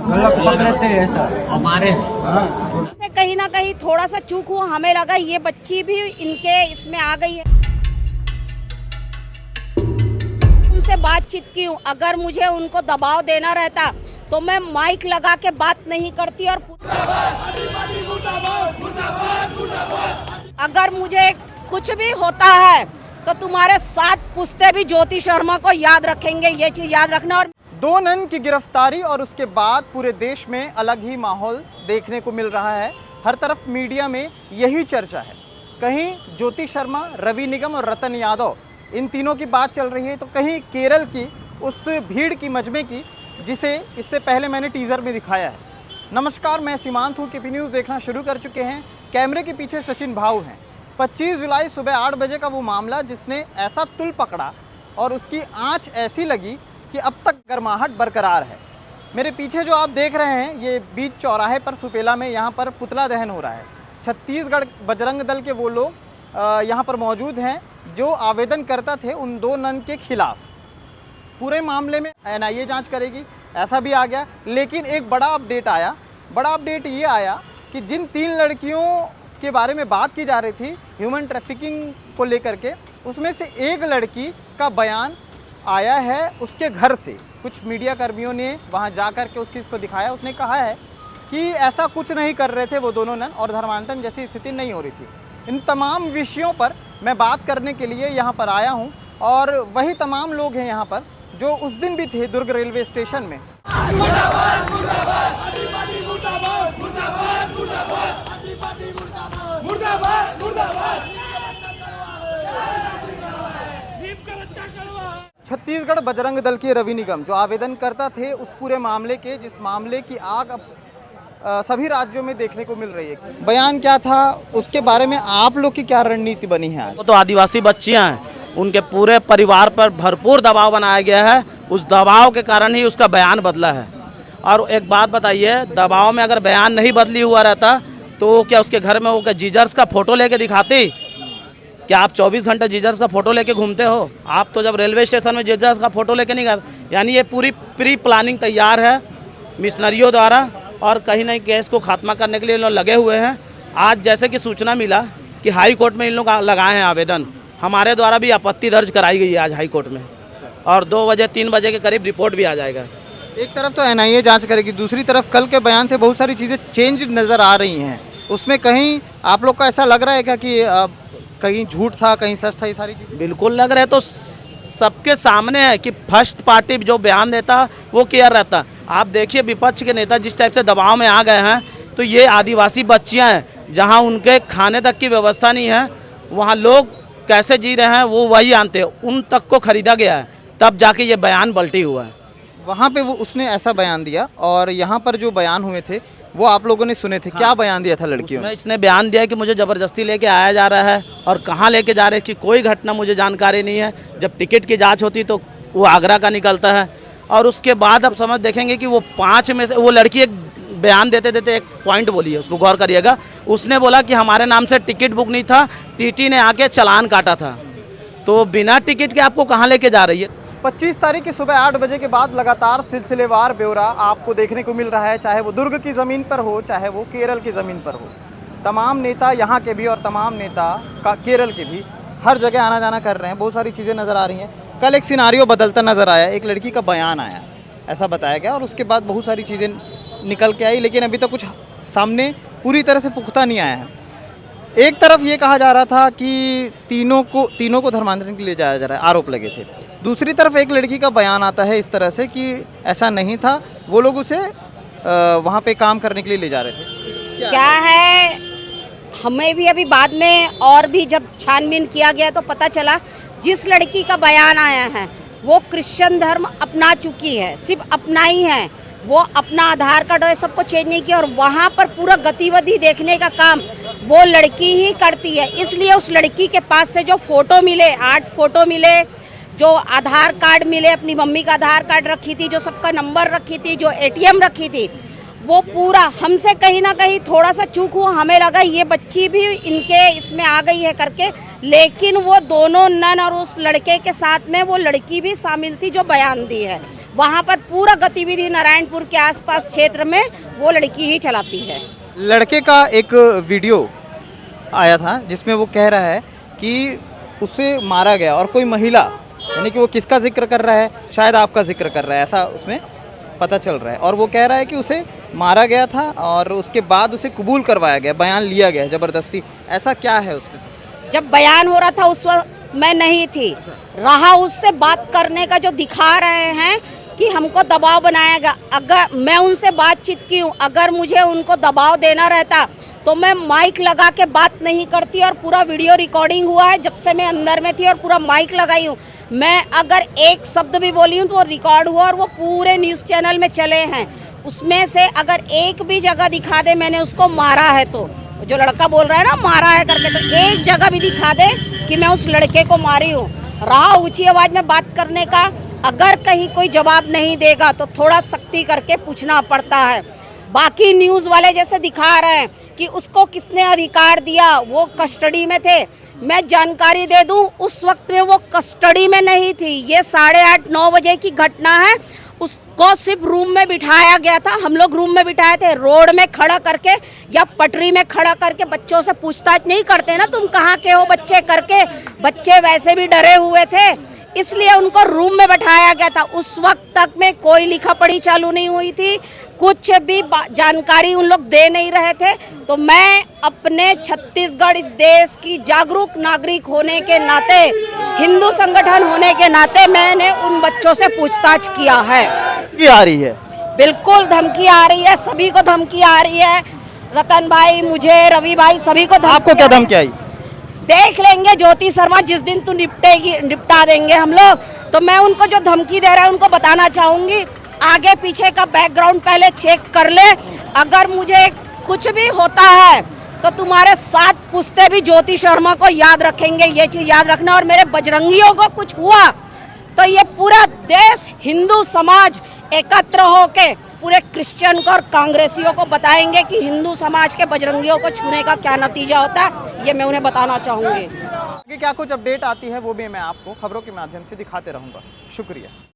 हमारे कहीं ना कहीं थोड़ा सा चूक हुआ, हमें लगा ये बच्ची भी इनके इसमें आ गई है। उनसे बातचीत की हूँ, अगर मुझे उनको दबाव देना रहता तो मैं माइक लगा के बात नहीं करती। और अगर मुझे कुछ भी होता है तो तुम्हारे साथ पुश्ते भी ज्योति शर्मा को याद रखेंगे, ये चीज याद रखना। और 2 नन की गिरफ्तारी और उसके बाद पूरे देश में अलग ही माहौल देखने को मिल रहा है। हर तरफ मीडिया में यही चर्चा है। कहीं ज्योति शर्मा, रवि निगम और रतन यादव, इन तीनों की बात चल रही है, तो कहीं केरल की उस भीड़ की मजमे की जिसे इससे पहले मैंने टीज़र में दिखाया है। नमस्कार, मैं सीमांत हूँ। केपी न्यूज़ देखना शुरू कर चुके हैं। कैमरे के पीछे सचिन भाऊ हैं। 25 जुलाई सुबह 8 बजे का वो मामला जिसने ऐसा तुल पकड़ा और उसकी आँच ऐसी लगी कि अब तक गर्माहट बरकरार है। मेरे पीछे जो आप देख रहे हैं, ये बीच चौराहे पर सुपेला में यहाँ पर पुतला दहन हो रहा है। छत्तीसगढ़ बजरंग दल के वो लोग यहाँ पर मौजूद हैं जो आवेदन करता थे उन 2 नन के खिलाफ। पूरे मामले में NIA जांच करेगी, ऐसा भी आ गया। लेकिन एक बड़ा अपडेट आया। बड़ा अपडेट ये आया कि जिन 3 लड़कियों के बारे में बात की जा रही थी ह्यूमन ट्रैफिकिंग को लेकर के, उसमें से एक लड़की का बयान आया है उसके घर से। कुछ मीडिया कर्मियों ने वहां जा कर के उस चीज़ को दिखाया। उसने कहा है कि ऐसा कुछ नहीं कर रहे थे वो दोनों नन और धर्मांतरण जैसी स्थिति नहीं हो रही थी। इन तमाम विषयों पर मैं बात करने के लिए यहाँ पर आया हूँ और वही तमाम लोग हैं यहाँ पर जो उस दिन भी थे दुर्ग रेलवे स्टेशन में। छत्तीसगढ़ बजरंग दल के रवि निगम जो आवेदन करता थे उस पूरे मामले के, जिस मामले की आग अब सभी राज्यों में देखने को मिल रही है। बयान क्या था, उसके बारे में आप लोग की क्या रणनीति बनी है आज? वो तो आदिवासी बच्चियां हैं, उनके पूरे परिवार पर भरपूर दबाव बनाया गया है। उस दबाव के कारण ही उसका बयान बदला है। और एक बात बताइए, दबाव में अगर बयान नहीं बदली हुआ रहता तो क्या उसके घर में वो क्या जीजर्स का फोटो लेके दिखाती? क्या आप 24 घंटे जीजर्स का फोटो लेके घूमते हो? आप तो जब रेलवे स्टेशन में जीजर्स का फोटो लेके नहीं गए। यानी ये पूरी प्री प्लानिंग तैयार है मिशनरियों द्वारा और कहीं ना केस को खात्मा करने के लिए लोग लगे हुए हैं। आज जैसे कि सूचना मिला कि हाई कोर्ट में इन लोग लगाए हैं आवेदन, हमारे द्वारा भी आपत्ति दर्ज कराई गई है आज हाई कोर्ट में और 2 बजे 3 बजे के करीब रिपोर्ट भी आ जाएगा। एक तरफ तो NIA जांच करेगी, दूसरी तरफ कल के बयान से बहुत सारी चीज़ें चेंज नज़र आ रही हैं। उसमें कहीं आप लोग का ऐसा लग रहा है क्या कि कहीं झूठ था, कहीं सच था? ये सारी चीज़ें बिल्कुल लग रहा है। तो सबके सामने है कि फर्स्ट पार्टी जो बयान देता वो क्लियर रहता। आप देखिए विपक्ष के नेता जिस टाइप से दबाव में आ गए हैं, तो ये आदिवासी बच्चियां हैं जहां उनके खाने तक की व्यवस्था नहीं है, वहां लोग कैसे जी रहे हैं वो वही जानते हैं। उन तक को खरीदा गया है, तब जाके ये बयान पलटी हुआ है। वहाँ पे वो उसने ऐसा बयान दिया और यहाँ पर जो बयान हुए थे वो आप लोगों ने सुने थे। हाँ। क्या बयान दिया था लड़कियों ने? इसने बयान दिया कि मुझे ज़बरदस्ती लेके आया जा रहा है और कहाँ लेके जा रहे हैं कि कोई घटना मुझे जानकारी नहीं है। जब टिकट की जांच होती तो वो आगरा का निकलता है और उसके बाद आप समझ देखेंगे कि वो 5 में से वो लड़की एक बयान देते देते एक पॉइंट बोली है, उसको गौर करिएगा। उसने बोला कि हमारे नाम से टिकट बुक नहीं था, TT ने आके चालान काटा था। तो बिना टिकट के आपको कहाँ लेके जा रही है? 25 तारीख की सुबह 8 बजे के बाद लगातार सिलसिलेवार ब्यौरा आपको देखने को मिल रहा है, चाहे वो दुर्ग की ज़मीन पर हो, चाहे वो केरल की ज़मीन पर हो। तमाम नेता यहाँ के भी और तमाम नेता केरल के भी हर जगह आना जाना कर रहे हैं। बहुत सारी चीज़ें नज़र आ रही हैं। कल एक सिनारियो बदलता नज़र आया, एक लड़की का बयान आया, ऐसा बताया गया और उसके बाद बहुत सारी चीज़ें निकल के आई, लेकिन अभी तक कुछ सामने पूरी तरह से पुख्ता नहीं आया है। एक तरफ ये कहा जा रहा था कि तीनों को धर्मांतरण के लिए जाया जा रहा है, आरोप लगे थे। दूसरी तरफ एक लड़की का बयान आता है इस तरह से कि ऐसा नहीं था, वो लोग उसे वहाँ पे काम करने के लिए ले जा रहे थे। क्या है, हमें भी अभी बाद में और भी जब छानबीन किया गया तो पता चला जिस लड़की का बयान आया है वो क्रिश्चियन धर्म अपना चुकी है, सिर्फ अपना ही है। वो अपना आधार कार्ड और सबको चेंज नहीं किया और वहाँ पर पूरा गतिविधि देखने का काम वो लड़की ही करती है। इसलिए उस लड़की के पास से जो फ़ोटो मिले, 8 फ़ोटो मिले, जो आधार कार्ड मिले, अपनी मम्मी का आधार कार्ड रखी थी, जो सबका नंबर रखी थी, जो ATM रखी थी, वो पूरा हमसे कहीं ना कहीं थोड़ा सा चूक हुआ। हमें लगा ये बच्ची भी इनके इसमें आ गई है करके, लेकिन वो दोनों नन और उस लड़के के साथ में वो लड़की भी शामिल थी जो बयान दी है। वहाँ पर पूरा गतिविधि नारायणपुर के आसपास क्षेत्र में वो लड़की ही चलाती है। लड़के का एक वीडियो आया था जिसमें वो कह रहा है कि उसे मारा गया, और कोई महिला, यानी कि वो किसका जिक्र कर रहा है, शायद आपका जिक्र कर रहा है, ऐसा उसमें पता चल रहा है। और वो कह रहा है कि उसे मारा गया था और उसके बाद उसे कबूल करवाया गया, बयान लिया गया ज़बरदस्ती। ऐसा क्या है उसमें? जब बयान हो रहा था उस वक्त मैं नहीं थी, रहा उससे बात करने का जो दिखा रहे हैं कि हमको दबाव बनाया गया। अगर मैं उनसे बातचीत की हूँ, अगर मुझे उनको दबाव देना रहता तो मैं माइक लगा के बात नहीं करती, और पूरा वीडियो रिकॉर्डिंग हुआ है जब से मैं अंदर में थी और पूरा माइक लगाई हूँ। मैं अगर एक शब्द भी बोली हूँ तो वो रिकॉर्ड हुआ और वो पूरे न्यूज़ चैनल में चले हैं। उसमें से अगर एक भी जगह दिखा दे मैंने उसको मारा है, तो जो लड़का बोल रहा है ना मारा है करके, तो एक जगह भी दिखा दे कि मैं उस लड़के को मारी हूँ। रहा ऊंची आवाज़ में बात करने का, अगर कहीं कोई जवाब नहीं देगा तो थोड़ा सख्ती करके पूछना पड़ता है। बाकी न्यूज़ वाले जैसे दिखा रहे हैं कि उसको किसने अधिकार दिया, वो कस्टडी में थे। मैं जानकारी दे दूं, उस वक्त में वो कस्टडी में नहीं थी। ये 8:30-9 बजे की घटना है। उसको सिर्फ रूम में बिठाया गया था, हम लोग रूम में बिठाए थे, रोड में खड़ा करके या पटरी में खड़ा करके। बच्चों से पूछताछ नहीं करते ना, तुम कहाँ के हो बच्चे करके। बच्चे वैसे भी डरे हुए थे, इसलिए उनको रूम में बैठाया गया था। उस वक्त तक में कोई लिखा पढ़ी चालू नहीं हुई थी, कुछ भी जानकारी उन लोग दे नहीं रहे थे। तो मैं अपने छत्तीसगढ़ इस देश की जागरूक नागरिक होने के नाते, हिंदू संगठन होने के नाते मैंने उन बच्चों से पूछताछ किया है। ये आ रही है, बिल्कुल धमकी आ रही है, सभी को धमकी आ रही है। रतन भाई, मुझे, रवि भाई, सभी को धमकी। आपको क्या धमकी आई? देख लेंगे ज्योति शर्मा, जिस दिन तू निपटा देंगे हम लोग। तो मैं उनको जो धमकी दे रहा है उनको बताना चाहूँगी, आगे पीछे का बैकग्राउंड पहले चेक कर ले। अगर मुझे कुछ भी होता है तो तुम्हारे 7 पुश्ते भी ज्योति शर्मा को याद रखेंगे, ये चीज़ याद रखना। और मेरे बजरंगियों को कुछ हुआ तो ये पूरा देश, हिंदू समाज एकत्र होके पूरे क्रिश्चियन को और कांग्रेसियों को बताएंगे कि हिंदू समाज के बजरंगियों को छूने का क्या नतीजा होता है, ये मैं उन्हें बताना चाहूँगी। कि क्या कुछ अपडेट आती है वो भी मैं आपको खबरों के माध्यम से दिखाते रहूँगा। शुक्रिया।